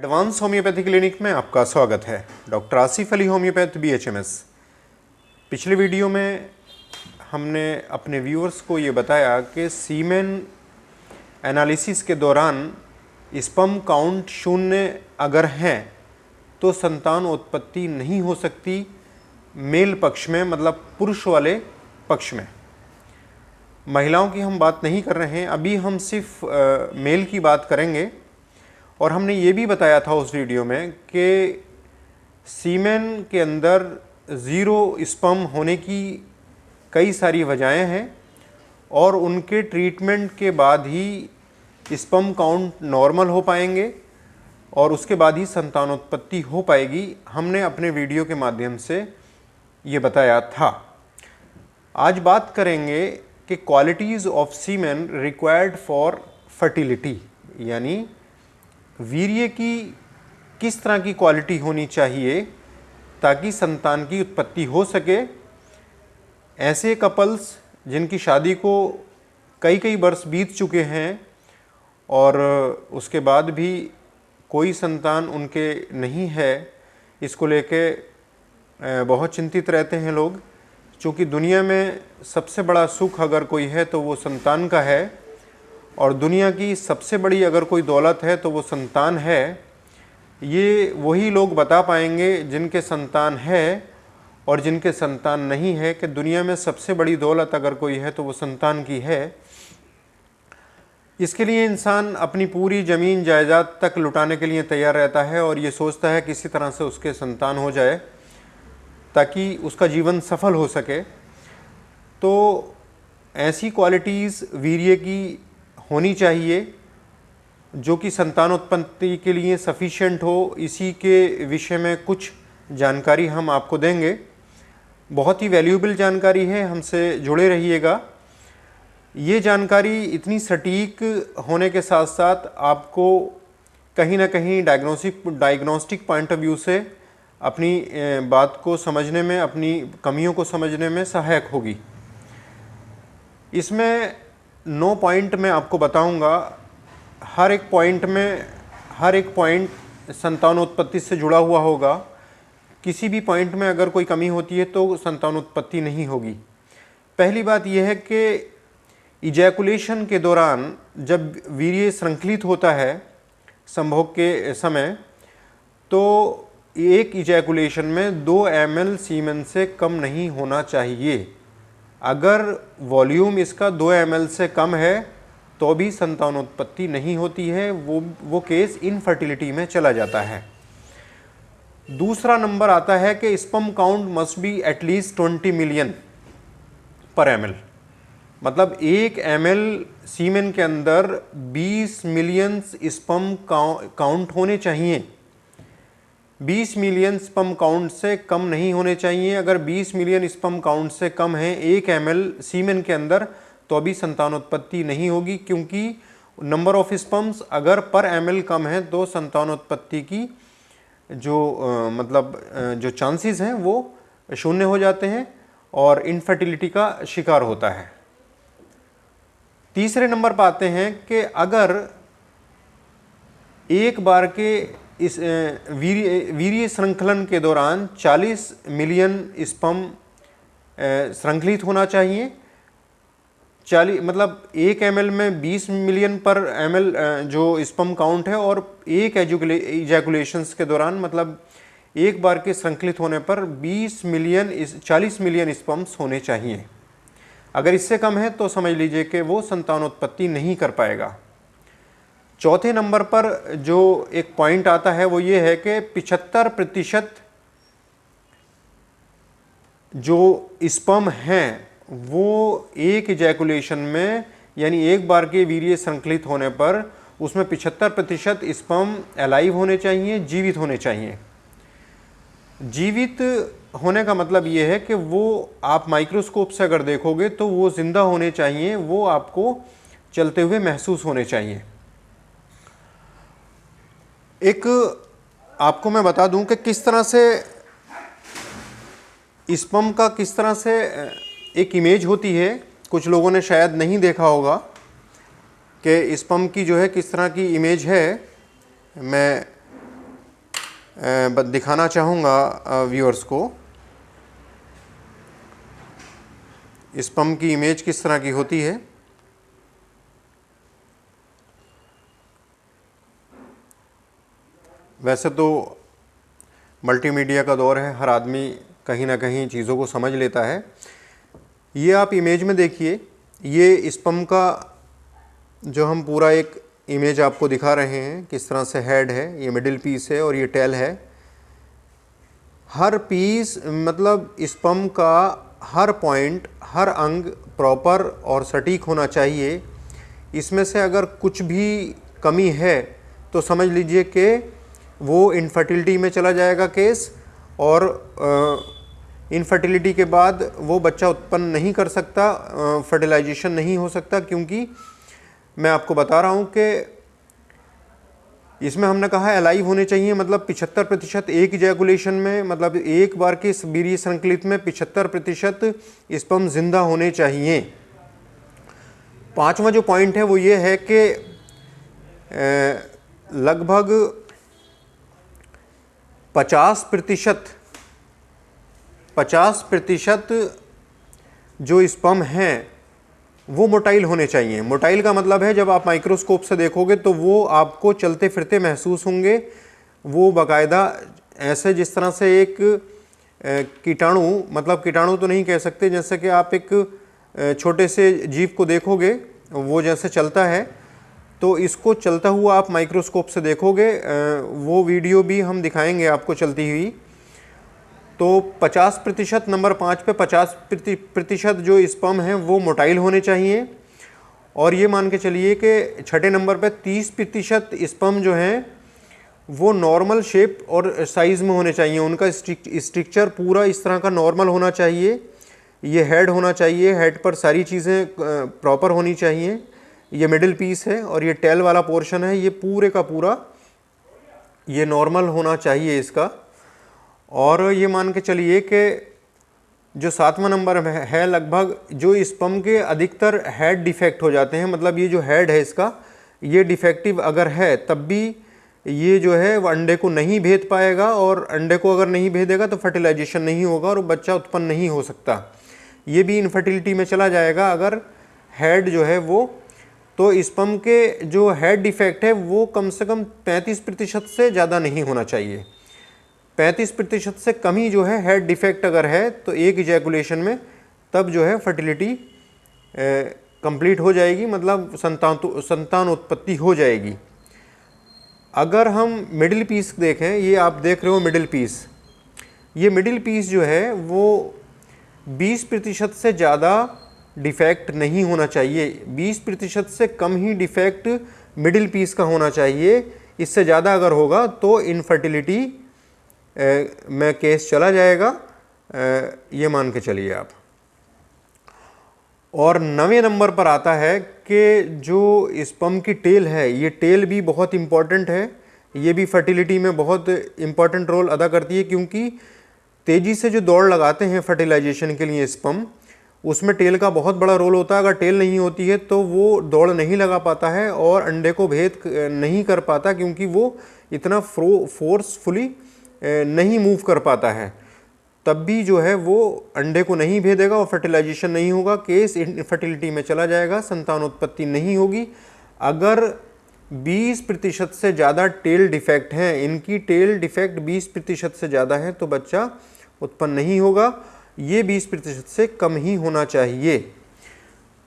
Advance homeopathy clinic में आपका स्वागत है। Doctor Asif Ali homeopath BHMS। पिछले वीडियो में हमने अपने व्यूअर्स को ये बताया कि सीमेन एनालिसिस के दौरान स्पर्म काउंट 0 अगर हैं तो संतान उत्पत्ति नहीं हो सकती मेल पक्ष में, मतलब पुरुष वाले पक्ष में। महिलाओं की हम बात नहीं कर रहे हैं, अभी हम सिर्फ मेल की बात करेंगे। और हमने ये भी बताया था उस वीडियो में कि सीमेन के अंदर 0 स्पर्म होने की कई सारी वजहें हैं और उनके ट्रीटमेंट के बाद ही स्पर्म काउंट नॉर्मल हो पाएंगे और उसके बाद ही संतानोत्पत्ति हो पाएगी। हमने अपने वीडियो के माध्यम से ये बताया था। आज बात करेंगे कि qualities of semen required for fertility, यानी वीर्य की किस तरह की क्वालिटी होनी चाहिए ताकि संतान की उत्पत्ति हो सके। ऐसे कपल्स जिनकी शादी को कई वर्ष बीत चुके हैं और उसके बाद भी कोई संतान उनके नहीं है, इसको लेके बहुत चिंतित रहते हैं लोग। क्योंकि दुनिया में सबसे बड़ा सुख अगर कोई है तो वो संतान का है, और दुनिया की सबसे बड़ी अगर कोई दौलत है तो वो संतान है। ये वही लोग बता पाएंगे जिनके संतान है और जिनके संतान नहीं है कि दुनिया में सबसे बड़ी दौलत अगर कोई है तो वो संतान की है। इसके लिए इंसान अपनी पूरी ज़मीन जायदाद तक लुटाने के लिए तैयार रहता है और ये सोचता है किसी तरह से उसके संतान हो जाए ताकि उसका जीवन सफल हो सके। तो ऐसी क्वालिटीज़ वीर्य की होनी चाहिए जो कि संतानोत्पत्ति के लिए सफिशिएंट हो। इसी के विषय में कुछ जानकारी हम आपको देंगे। बहुत ही वैल्यूएबल जानकारी है, हमसे जुड़े रहिएगा। ये जानकारी इतनी सटीक होने के साथ साथ आपको कहीं ना कहीं डायग्नोस्टिक पॉइंट ऑफ व्यू से अपनी बात को समझने में, अपनी कमियों को समझने में सहायक होगी। इसमें 9 पॉइंट मैं आपको बताऊंगा। हर एक पॉइंट संतानोत्पत्ति से जुड़ा हुआ होगा। किसी भी पॉइंट में अगर कोई कमी होती है तो संतानोत्पत्ति नहीं होगी। पहली बात यह है कि इजैकुलेशन के दौरान जब वीर्य श्रृंखलित होता है संभोग के समय, तो एक इजैकुलेशन में 2 ml सीमेन से कम नहीं होना चाहिए। अगर वॉल्यूम इसका 2 ml से कम है तो भी संतानोत्पत्ति नहीं होती है, वो केस इनफर्टिलिटी में चला जाता है। दूसरा नंबर आता है कि sperm count must be at least 20 million पर ml, मतलब 1 ml सीमेन के अंदर 20 मिलियन स्पर्म काउंट होने चाहिए। 20 मिलियन स्पर्म काउंट से कम नहीं होने चाहिए। अगर 20 मिलियन स्पर्म काउंट से कम है 1 ml सीमेन के अंदर तो अभी संतानोत्पत्ति नहीं होगी, क्योंकि नंबर ऑफ स्पर्म्स अगर पर ml कम है तो संतानोत्पत्ति की जो चांसेस हैं वो 0 हो जाते हैं और इनफर्टिलिटी का शिकार होता है। तीसरे नंबर पर आते हैं कि अगर एक बार के इस वीर्य श्रृंखलन के दौरान 40 मिलियन स्पर्म श्रृंखलित होना चाहिए। 40 मतलब 1 ml में 20 मिलियन पर ml जो स्पर्म काउंट है, और एक इजैकुलेशंस के दौरान मतलब एक बार के श्रृंखलित होने पर 40 मिलियन स्पर्म्स होने चाहिए। अगर इससे कम है तो समझ लीजिए कि वो संतानोत्पत्ति नहीं कर पाएगा। चौथे नंबर पर जो एक पॉइंट आता है वो ये है कि 75% जो स्पर्म हैं वो एक इजैकुलेशन में, यानी एक बार के वीर्य संकलित होने पर उसमें 75% स्पर्म अलाइव होने चाहिए, जीवित होने चाहिए। जीवित होने का मतलब ये है कि वो आप माइक्रोस्कोप से अगर देखोगे तो वो जिंदा होने चाहिए, वो आपको चलते हुए महसूस होने चाहिए। एक आपको मैं बता दूं कि किस तरह से स्पर्म का किस तरह से एक इमेज होती है। कुछ लोगों ने शायद नहीं देखा होगा कि स्पर्म की जो है किस तरह की इमेज है। मैं दिखाना चाहूँगा व्यूअर्स को स्पर्म की इमेज किस तरह की होती है। वैसे तो मल्टीमीडिया का दौर है, हर आदमी कहीं ना कहीं चीज़ों को समझ लेता है। ये आप इमेज में देखिए, ये स्पर्म का जो हम पूरा एक इमेज आपको दिखा रहे हैं, किस तरह से हेड है, ये मिडिल पीस है और ये टेल है। हर पीस मतलब स्पर्म का हर पॉइंट, हर अंग प्रॉपर और सटीक होना चाहिए। इसमें से अगर कुछ भी कमी है तो समझ लीजिए कि वो इनफर्टिलिटी में चला जाएगा केस, और इनफर्टिलिटी के बाद वो बच्चा उत्पन्न नहीं कर सकता, फर्टिलाइजेशन नहीं हो सकता, क्योंकि मैं आपको बता रहा हूँ कि इसमें हमने कहा अलाइव होने चाहिए, मतलब 75% एक इजैकुलेशन में, मतलब एक बार के वीर्य संकलित में 75% स्पर्म जिंदा होने चाहिए। पांचवा जो पॉइंट है वो ये है कि लगभग 50% जो स्पर्म हैं वो मोटाइल होने चाहिए। मोटाइल का मतलब है जब आप माइक्रोस्कोप से देखोगे तो वो आपको चलते फिरते महसूस होंगे। वो बाकायदा ऐसे जिस तरह से एक कीटाणु, मतलब कीटाणु तो नहीं कह सकते, जैसे कि आप एक छोटे से जीव को देखोगे वो जैसे चलता है, तो इसको चलता हुआ आप माइक्रोस्कोप से देखोगे। वो वीडियो भी हम दिखाएंगे आपको चलती हुई। तो 50%, नंबर 5 पे 50% जो स्पर्म हैं वो मोटाइल होने चाहिए। और ये मान के चलिए कि छठे नंबर पे 30% स्पर्म जो हैं वो नॉर्मल शेप और साइज़ में होने चाहिए। उनका स्ट्रक्चर पूरा इस तरह का नॉर्मल होना चाहिए। ये हेड होना चाहिए, हेड पर सारी चीज़ें प्रॉपर होनी चाहिए। ये मिडिल पीस है और ये टेल वाला पोर्शन है, ये पूरे का पूरा ये नॉर्मल होना चाहिए इसका। और ये मान के चलिए कि जो 7वां नंबर है, लगभग जो स्पर्म के अधिकतर हेड डिफेक्ट हो जाते हैं, मतलब ये जो हेड है इसका ये डिफेक्टिव अगर है तब भी ये जो है वो अंडे को नहीं भेद पाएगा, और अंडे को अगर नहीं भेदेगा तो फर्टिलाइजेशन नहीं होगा और बच्चा उत्पन्न नहीं हो सकता। ये भी इनफर्टिलिटी में चला जाएगा अगर हेड जो है वो, तो स्पर्म के जो हेड डिफेक्ट है वो कम से कम 35% से ज़्यादा नहीं होना चाहिए। 35% से कम ही जो है हेड डिफेक्ट अगर है तो एक इजैकुलेशन में, तब जो है फर्टिलिटी कंप्लीट हो जाएगी, मतलब संतान उत्पत्ति हो जाएगी। अगर हम मिडिल पीस देखें, ये आप देख रहे हो मिडिल पीस, ये मिडिल पीस जो है वो 20% से ज़्यादा डिफेक्ट नहीं होना चाहिए। 20% से कम ही डिफेक्ट मिडिल पीस का होना चाहिए। इससे ज़्यादा अगर होगा तो इनफर्टिलिटी में केस चला जाएगा, ये मान के चलिए आप। और 9वें नंबर पर आता है कि जो स्पर्म की टेल है, ये टेल भी बहुत इम्पॉर्टेंट है। ये भी फर्टिलिटी में बहुत इम्पॉर्टेंट रोल अदा करती है, क्योंकि तेज़ी से जो दौड़ लगाते हैं फर्टिलाइजेशन के लिए स्पर्म, उसमें टेल का बहुत बड़ा रोल होता है। अगर टेल नहीं होती है तो वो दौड़ नहीं लगा पाता है और अंडे को भेद नहीं कर पाता, क्योंकि वो इतना फोर्सफुली नहीं मूव कर पाता है। तब भी जो है वो अंडे को नहीं भेदेगा और फर्टिलाइजेशन नहीं होगा, केस इनफर्टिलिटी में चला जाएगा, संतान उत्पत्ति नहीं होगी। अगर 20% से ज़्यादा टेल डिफेक्ट हैं, इनकी टेल डिफेक्ट 20% से ज़्यादा है तो बच्चा उत्पन्न नहीं होगा। ये 20% से कम ही होना चाहिए।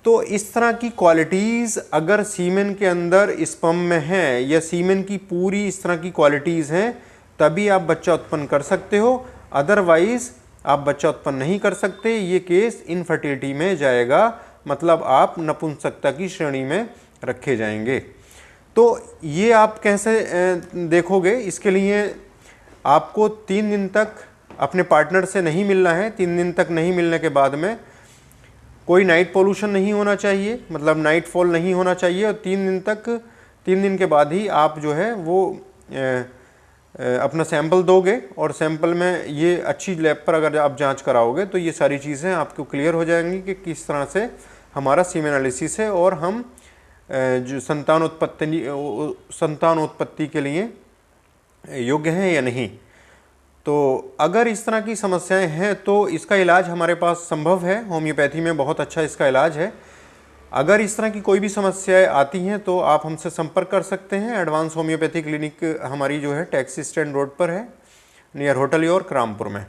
तो इस तरह की क्वालिटीज़ अगर सीमेन के अंदर स्पर्म में हैं, या सीमेन की पूरी इस तरह की क्वालिटीज़ हैं, तभी आप बच्चा उत्पन्न कर सकते हो। अदरवाइज़ आप बच्चा उत्पन्न नहीं कर सकते। ये केस इनफर्टिलिटी में जाएगा, मतलब आप नपुंसकता की श्रेणी में रखे जाएंगे। तो ये आप कैसे देखोगे, इसके लिए आपको 3 दिन तक अपने पार्टनर से नहीं मिलना है। 3 दिन तक नहीं मिलने के बाद में कोई नाइट पोल्यूशन नहीं होना चाहिए, मतलब नाइट फॉल नहीं होना चाहिए। और 3 दिन के बाद ही आप जो है वो अपना सैंपल दोगे, और सैंपल में ये अच्छी लैब पर अगर आप जांच कराओगे तो ये सारी चीज़ें आपको क्लियर हो जाएंगी कि किस तरह से हमारा सीमेन एनालिसिस है, और हम जो संतान उत्पत्ति के लिए योग्य हैं या नहीं। तो अगर इस तरह की समस्याएं हैं तो इसका इलाज हमारे पास संभव है, होम्योपैथी में बहुत अच्छा इसका इलाज है। अगर इस तरह की कोई भी समस्याएं आती हैं तो आप हमसे संपर्क कर सकते हैं। एडवांस होम्योपैथी क्लिनिक हमारी जो है टैक्सी स्टैंड रोड पर है, नियर होटल योर्क रामपुर में।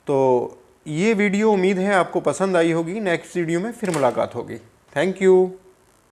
तो ये वीडियो उम्मीद है आपको पसंद आई होगी। नेक्स्ट वीडियो में फिर मुलाकात होगी। Thank you.